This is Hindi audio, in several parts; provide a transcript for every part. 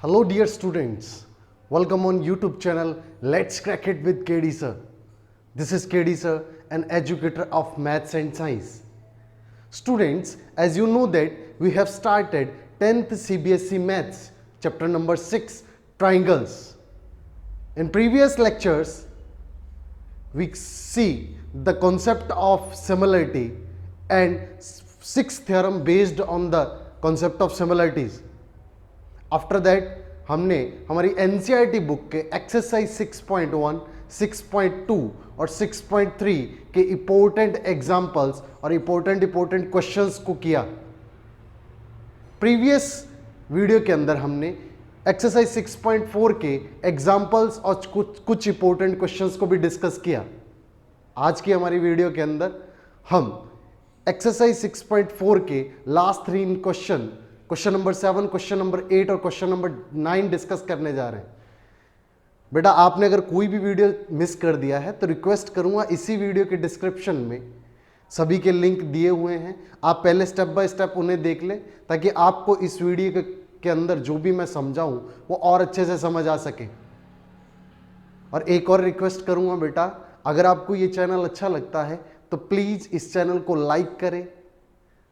Hello dear students, welcome on YouTube channel Let's Crack It with KD Sir. This is KD Sir, an educator of maths and science. Students, as you know that we have started 10th CBSE maths, chapter number 6, triangles. In previous lectures, we see the concept of similarity and 6th theorem based on the concept of similarities. After that हमने हमारी एनसीईआरटी बुक के एक्सरसाइज 6.1, 6.2 और 6.3 के इंपॉर्टेंट एग्जाम्पल्स और इंपॉर्टेंट क्वेश्चंस को किया। प्रीवियस वीडियो के अंदर हमने एक्सरसाइज 6.4 के एग्जाम्पल्स और कुछ इंपॉर्टेंट क्वेश्चंस को भी डिस्कस किया। आज की हमारी वीडियो के अंदर हम एक्सरसाइज 6.4 के last 3 question number 7, question number 8 और क्वेश्चन नंबर 9 डिस्कस करने जा रहे हैं। बेटा आपने अगर कोई भी वीडियो मिस कर दिया है तो रिक्वेस्ट करूंगा इसी वीडियो के डिस्क्रिप्शन में सभी के लिंक दिए हुए हैं, आप पहले स्टेप बाय स्टेप उन्हें देख लें ताकि आपको इस वीडियो के अंदर जो भी मैं समझाऊं वो और अच्छे से समझ आ सके। और एक और रिक्वेस्ट करूंगा बेटा, अगर आपको ये चैनल अच्छा लगता है तो प्लीज इस चैनल को लाइक करें,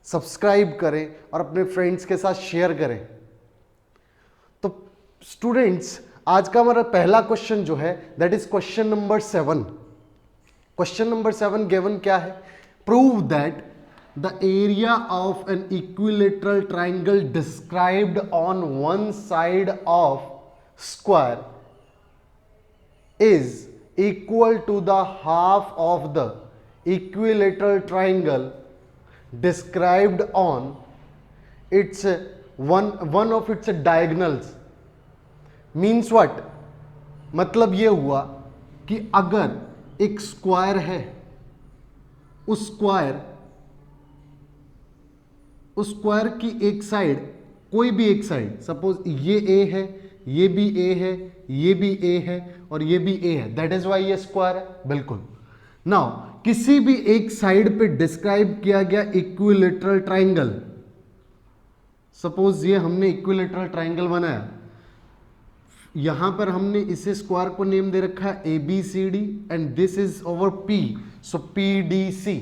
सब्सक्राइब करें और अपने फ्रेंड्स के साथ शेयर करें। तो स्टूडेंट्स, आज का हमारा पहला क्वेश्चन जो है that is question number 7। Question number 7 given क्या है? Prove that the area of an equilateral triangle described on one side of square is equal to the half of the equilateral triangle described on its one of its diagonals. Means what? मतलब ये हुआ कि अगर एक स्क्वायर है, उस स्क्वायर की एक साइड, कोई भी एक साइड, सपोज ये ए है, ये भी ए है, ये भी ए है और ये भी ए है, दैट इज वाई ये स्क्वायर है। बिल्कुल। नाउ किसी भी एक साइड पे डिस्क्राइब किया गया इक्विलेटरल ट्राइंगल, सपोज ये हमने इक्विलेटरल ट्राइंगल बनाया, यहां पर हमने इसे स्क्वायर को नेम दे रखा है A B C D and this is over P, so P D C.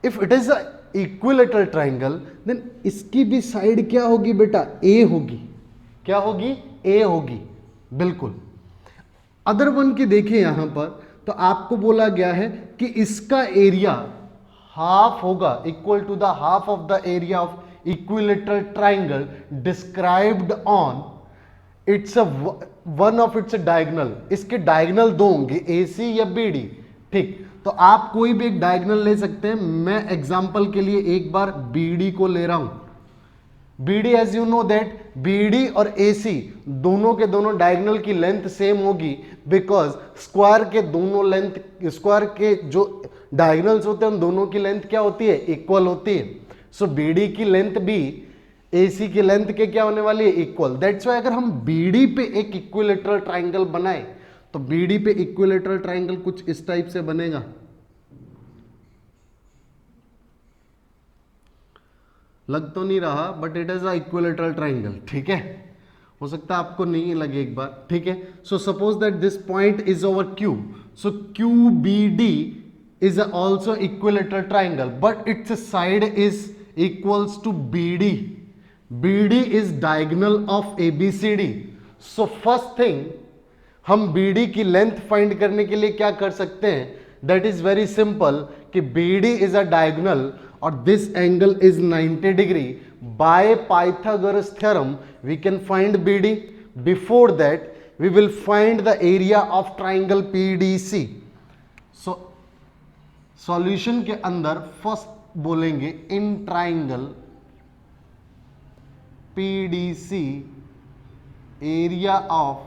If it is a equilateral triangle then इसकी भी साइड क्या होगी बेटा? ए होगी। क्या होगी? ए होगी। बिल्कुल। अदर वन की देखिए यहां पर, तो आपको बोला गया है कि इसका एरिया हाफ होगा, equal to the half of the area of equilateral triangle described on its one of its diagonal. इसके डायगोनल दो होंगे, ए सी या बी डी। ठीक, तो आप कोई भी एक डायगोनल ले सकते हैं। मैं एग्जांपल के लिए एक बार बी डी को ले रहा हूं। B D as you know that B D और ए सी दोनों के दोनों डायगोनल की लेंथ सेम होगी, बिकॉज स्क्वायर के दोनों लेंथ, स्क्वायर के जो डायगोनल्स होते हैं उन दोनों की लेंथ क्या होती है? इक्वल होती है। सो बी डी की लेंथ भी ए सी की लेंथ के क्या होने वाली है? इक्वल। दैट्स वाई अगर हम बी डी पे एक इक्विलेटरल ट्राइंगल बनाए तो बी डी पे इक्विलेटरल ट्राइंगल कुछ इस टाइप से बनेगा। लग तो नहीं रहा but it is a equilateral triangle. ठीक है, हो सकता है आपको नहीं लगे एक बार। ठीक है, so suppose that this point is over Q, so Q B D is also equilateral triangle but its side is equals to B D. B D is diagonal of A B C D. So first thing, हम बी डी की लेंथ फाइंड करने के लिए क्या कर सकते हैं? दैट इज वेरी सिंपल कि B D is a diagonal और this angle is 90 degree. By Pythagoras theorem we can find BD. Before that we will find the area of triangle PDC. So solution के अंदर first बोलेंगे in triangle PDC area of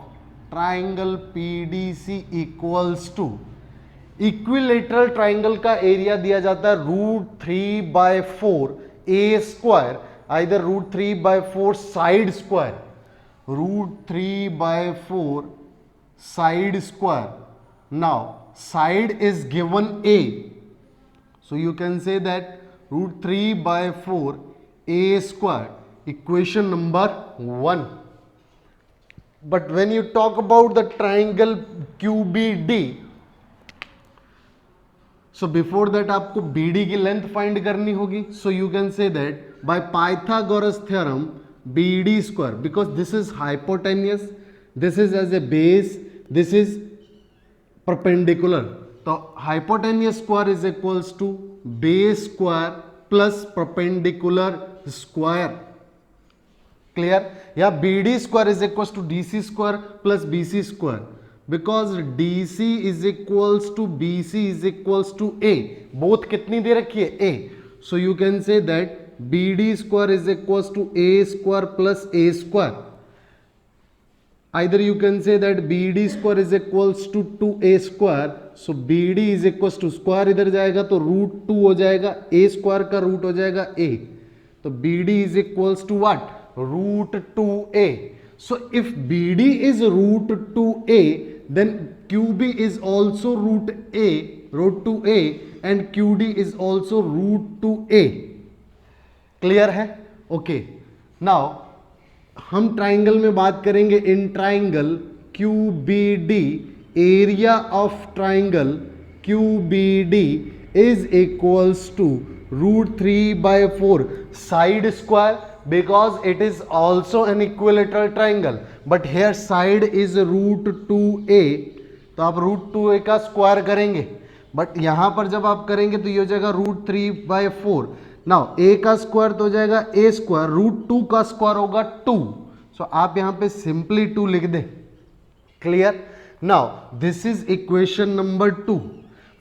triangle PDC equals to, equilateral triangle का एरिया दिया जाता है √3/4 A square, either √3/4 side square, √3/4 side square. Now side is given A, so you can say that √3/4 A square, equation number 1। but when you talk about the triangle QBD, so before that आपको BD की लेंथ फाइंड करनी होगी. So you can say that by Pythagoras theorem BD square, because this is hypotenuse, this is as a base, this is perpendicular. तो hypotenuse square is equals to base square plus perpendicular square. Clear? या BD square is equals to DC square plus BC square, because DC is equals to BC is equals to A. both कितनी दे रखी है? A. So you can say that BD square is equals to A square plus A square. Either you can say that BD square is equals to 2A square. So BD is equals to square इधर जाएगा तो √2 हो जाएगा, A square का रूट हो जाएगा A. तो BD is equals to what? √2A. So if BD is √2A, then QB is also √2A and QD is also √2A. Clear है? ओके. नाउ हम ट्राइंगल में बात करेंगे. In triangle QBD, area of triangle QBD is equals to √3/4 side square, because it is also an equilateral triangle, but here side is √2A. तो आप √2A का स्क्वायर करेंगे, बट यहां पर जब आप करेंगे तो ये हो जाएगा √3/4. नाउ A का स्क्वायर तो हो जाएगा A स्क्वायर, √2 का स्क्वायर होगा 2. सो आप यहां पे सिंपली 2 लिख दें. Clear? Now this is equation number 2.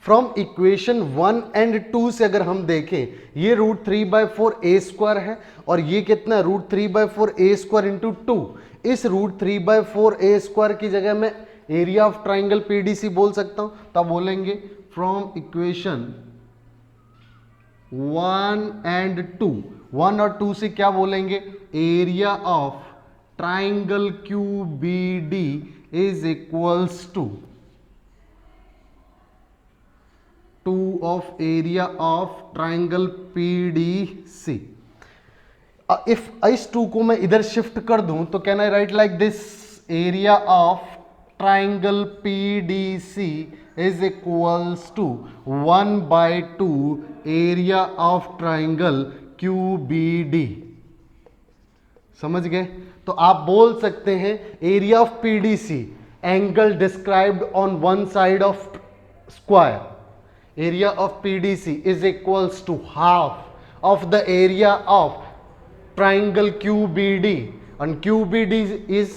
From equation 1 and 2 से अगर हम देखें, ये √3/4 A स्क्वायर है और ये कितना है? √3/4 A स्क्वायर इंटू 2. इस √3/4 A स्क्वायर की जगह मैं एरिया ऑफ ट्राइंगल PDC बोल सकता हूं. तो आप बोलेंगे फ्रॉम इक्वेशन 1 एंड 2, 1 और 2 से क्या बोलेंगे? Area of triangle QBD is equals to 2 of area of triangle PDC. if इस 2 को मैं इधर शिफ्ट कर दूं तो can I write like this? Area of triangle PDC is equals to 1/2 area of triangle QBD. समझ गए? तो आप बोल सकते हैं area of PDC, angle described on one side of square. Area of PDC is equals to half of the area of triangle QBD, and QBD is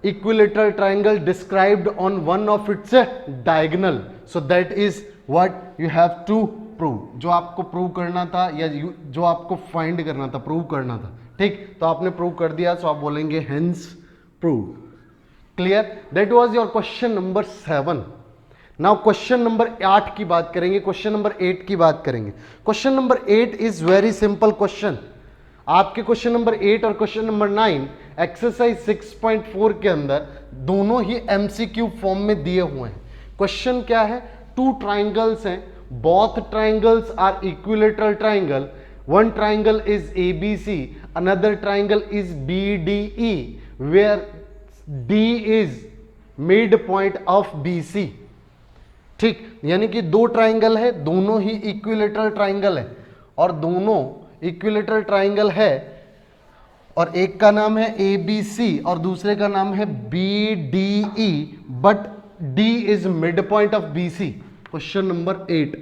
equilateral triangle described on one of its diagonal. So that is what you have to prove. जो आपको प्रूव करना था या जो आपको फाइंड करना था, प्रूव करना था. ठीक, तो आपने प्रूव कर दिया, तो आप बोलेंगे hence proved. Clear? That was your question number 7. Now question number 8 की बात करेंगे, क्वेश्चन नंबर 8 की बात करेंगे. Question number 8 is very simple question. आपके क्वेश्चन नंबर 8 और क्वेश्चन नंबर 9 एक्सरसाइज 6.4 के अंदर दोनों ही MCQ फॉर्म में दिए हुए हैं. क्वेश्चन क्या है? 2 ट्राइंगल्स हैं, both triangles are equilateral triangle. One triangle is ABC, another triangle is BDE, where D is mid point of BC. ठीक, यानी कि 2 ट्राइंगल है, दोनों ही इक्विलेटरल ट्राइंगल है, और दोनों इक्विलेटरल ट्राइंगल है, और एक का नाम है ABC और दूसरे का नाम है BDE, but D is mid point of BC. Question number 8,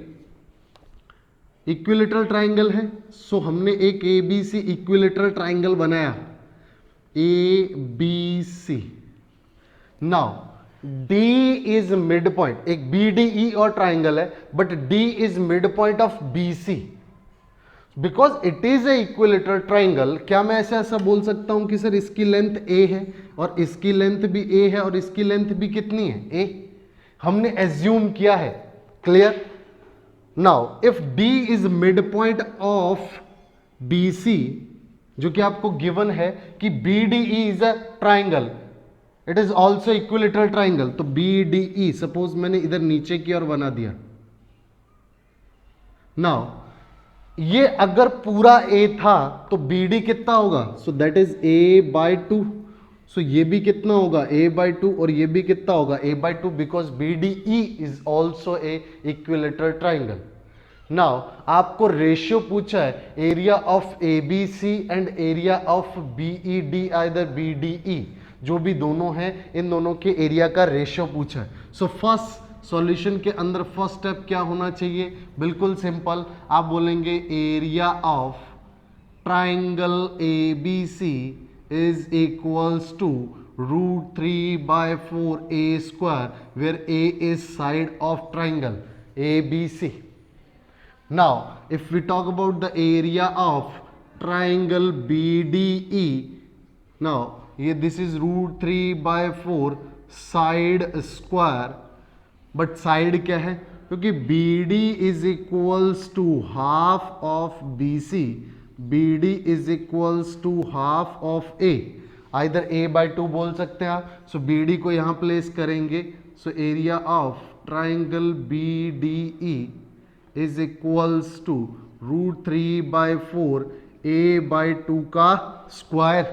equilateral triangle है, सो हमने एक ABC इक्विलेटरल ट्राइंगल बनाया, ABC. Now D is mid point, एक BDE और ट्राइंगल है, but D is mid point of BC. Because it is a equilateral triangle, क्या मैं ऐसा बोल सकता हूं कि सर इसकी लेंथ A है और इसकी लेंथ भी A है और इसकी लेंथ भी कितनी है? A. हमने एज्यूम किया है. Clear? Now if D is mid point of BC, जो कि आपको गिवन है कि BDE is a triangle, it is also equilateral triangle. तो BDE सपोज मैंने इधर नीचे की ओर बना दिया. नाउ ये अगर पूरा A था तो BD कितना होगा? So that is A/2. सो ये भी कितना होगा a/2 और ये भी कितना होगा a/2 because BDE is also a equilateral triangle. Now आपको रेशियो पूछा है area of ABC and area of BED either BDE, जो भी दोनों हैं इन दोनों के एरिया का रेशियो पूछा है। सो फर्स्ट सॉल्यूशन के अंदर फर्स्ट स्टेप क्या होना चाहिए, बिल्कुल सिंपल, आप बोलेंगे area of triangle ABC is equals to √3/4a², where a is side of triangle ABC. Now if we talk about the area of triangle BDE, now this is √3/4 side square, but side क्या है, क्योंकि BD is equals to half of BC, BD is equals to half of A, either a/2 बोल सकते हैं आप। सो BD को यहाँ प्लेस करेंगे, so area of triangle BDE is equals to √3/4 a/2 का स्क्वायर।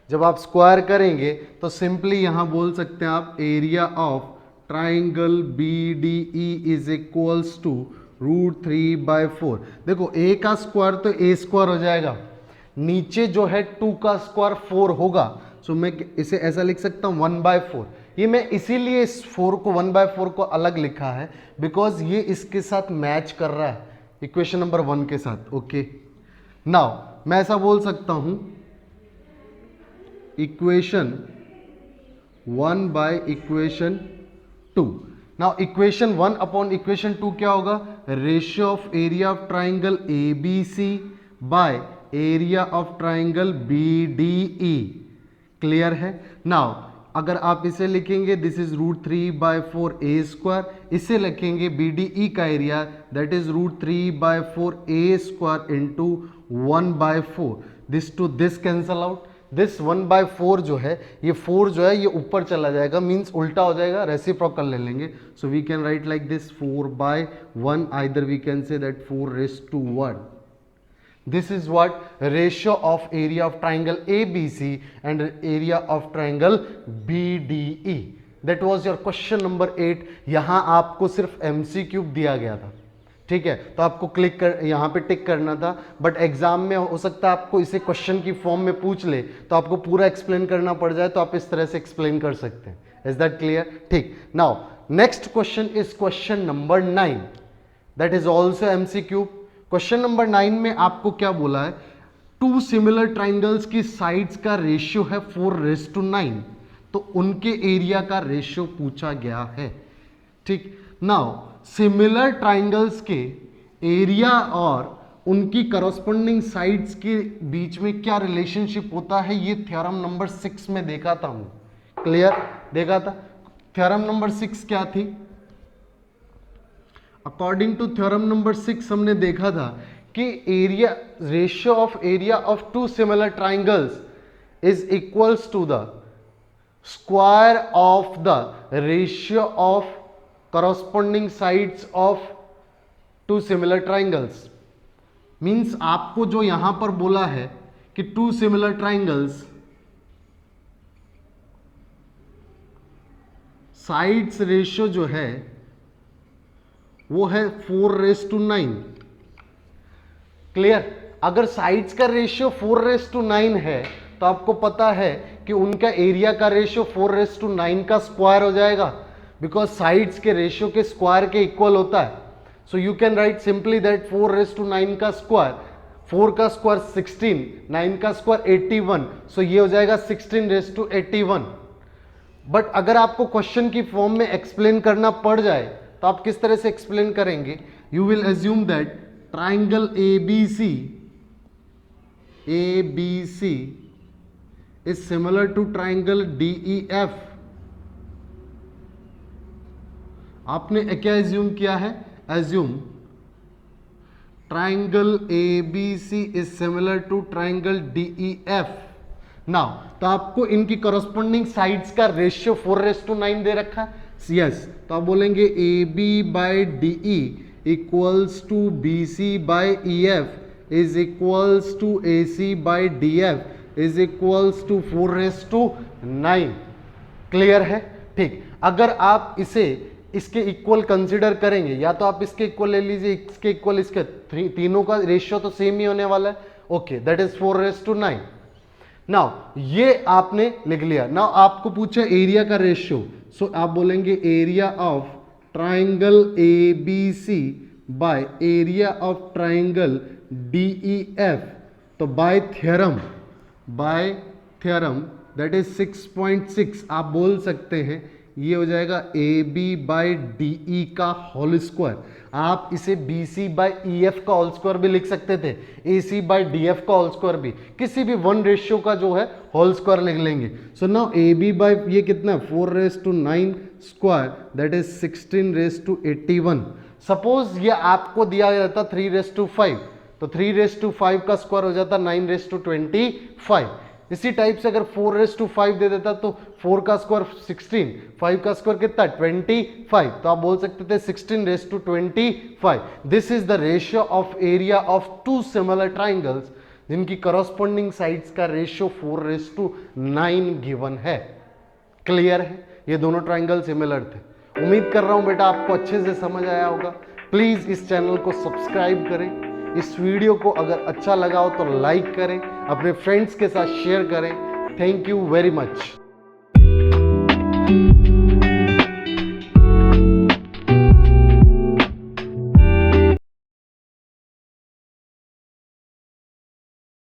जब आप स्क्वायर करेंगे तो सिंपली यहाँ बोल सकते हैं आप area of triangle BDE is equals to √3/4। देखो a का स्क्वायर तो a² हो जाएगा, नीचे जो है 2 का स्क्वायर 4 होगा। सो मैं इसे ऐसा लिख सकता हूँ 1/4। ये मैं इसीलिए इस 4 को 1/4 को अलग लिखा है बिकॉज ये इसके साथ मैच कर रहा है इक्वेशन नंबर 1 के साथ। ओके, नाउ मैं ऐसा बोल सकता हूं equation 1 by equation 2। Now equation 1 upon equation 2 क्या होगा, ratio of area of triangle ABC by area of triangle BDE। Clear है। नाउ अगर आप इसे लिखेंगे दिस इज √3/4 a², इसे लिखेंगे BDE का एरिया that is √3/4 a² into 1/4। This to this cancel out, this 1/4 जो है ये 4 जो है ये ऊपर चला जाएगा, मीन्स उल्टा हो जाएगा, रेसिप्रोकल ले लेंगे। So we can write like this 4/1, either we can say that 4:1। This is what ratio of area of triangle ABC and area of triangle BDE. That was your question number 8। यहाँ आपको सिर्फ MCQ दिया गया था, ठीक है, तो आपको क्लिक कर यहाँ पे टिक करना था, बट एग्जाम में हो सकता है आपको इसे क्वेश्चन की फॉर्म में पूछ ले तो आपको पूरा एक्सप्लेन करना पड़ जाए, तो आप इस तरह से एक्सप्लेन कर सकते हैं। Is that clear? ठीक। Now next question is question number 9, that is also MCQ। Question number 9 में आपको क्या बोला है, 2 सिमिलर ट्राइंगल्स की साइड्स का रेशियो है 4:9, तो उनके एरिया का रेशियो पूछा गया है। ठीक। नाउ सिमिलर ट्राइंगल्स के एरिया और उनकी करस्पॉन्डिंग साइड्स के बीच में क्या रिलेशनशिप होता है, ये थ्योरम नंबर 6 में देखा था हमने। क्लियर? देखा था। थ्योरम नंबर 6 क्या थी? अकॉर्डिंग टू थ्योरम नंबर 6 हमने देखा था कि area ratio of area of 2 similar triangles is equals to the square of the ratio of corresponding sides of 2 similar triangles. Means आपको जो यहां पर बोला है कि 2 सिमिलर ट्राइंगल्स साइड्स रेशियो जो है वो है 4:9। क्लियर? अगर साइड्स का रेशियो 4:9 है तो आपको पता है कि उनका एरिया का रेशियो 4:9 का स्क्वायर हो जाएगा, बिकॉज साइड्स के रेशियो के स्क्वायर के इक्वल होता है। सो you can write simply that 4:9 का स्क्वायर, 4 का स्क्वायर 16, 9 का स्क्वायर 81, सो ये हो जाएगा 16:81। बट अगर आपको क्वेश्चन की फॉर्म में एक्सप्लेन करना पड़ जाए तो आप किस तरह से एक्सप्लेन करेंगे? You will assume that triangle ABC is similar to triangle DEF। आपने क्या एज्यूम किया है? Assume triangle ABC is similar to triangle DEF। Now तो आपको इनकी करस्पॉन्डिंग साइड्स का रेशियो 4:9 दे रखा है। यस, तो आप बोलेंगे AB/DE equals to BC/EF is equals to AC/DF is equals to 4�9। Clear है? ठीक। अगर आप इसे इसके इक्वल कंसिडर करेंगे, या तो आप इसके इक्वल ले लीजिए, इसके इक्वल, इसके तीनों का रेशियो तो सेम ही होने वाला है। Okay, that is 4:9। नाउ ये आपने लिख लिया। नाउ आपको पूछा एरिया का रेशियो, सो आप बोलेंगे area of triangle ABC by area of triangle DEF। तो बाय थ्योरम दैट इज 6.6 आप बोल सकते हैं ये हो जाएगा AB बाई DE का होल स्क्वायर। आप इसे BC बाई EF का होल स्क्वायर भी लिख सकते थे, AC बाई DF का होल स्क्वायर भी, किसी भी वन रेशियो का जो है होल स्क्वायर लिख लेंगे। सो नाउ AB बाई ये कितना है 4�9 स्क्वायर दैट इज 16⁻81। सपोज ये आपको दिया जाता 3⁵, तो 3⁵ का स्क्वायर हो जाता 9⁻25। इसी टाइप से अगर 4⁵ दे देता तो 4 का स्क्वायर 16, 5 का स्क्वायर कितना 25, तो आप बोल सकते थे 16⁻25। This is the ratio of area of two similar triangles जिनकी करस्पॉन्डिंग साइड्स का रेशियो 4:9 गिवन है। क्लियर है? ये दोनों ट्राइंगल सिमिलर थे। उम्मीद कर रहा हूं बेटा आपको अच्छे से समझ आया होगा। प्लीज इस चैनल को सब्सक्राइब करें। इस वीडियो को अगर अच्छा लगा हो तो लाइक करें, अपने फ्रेंड्स के साथ शेयर करें। Thank you very much.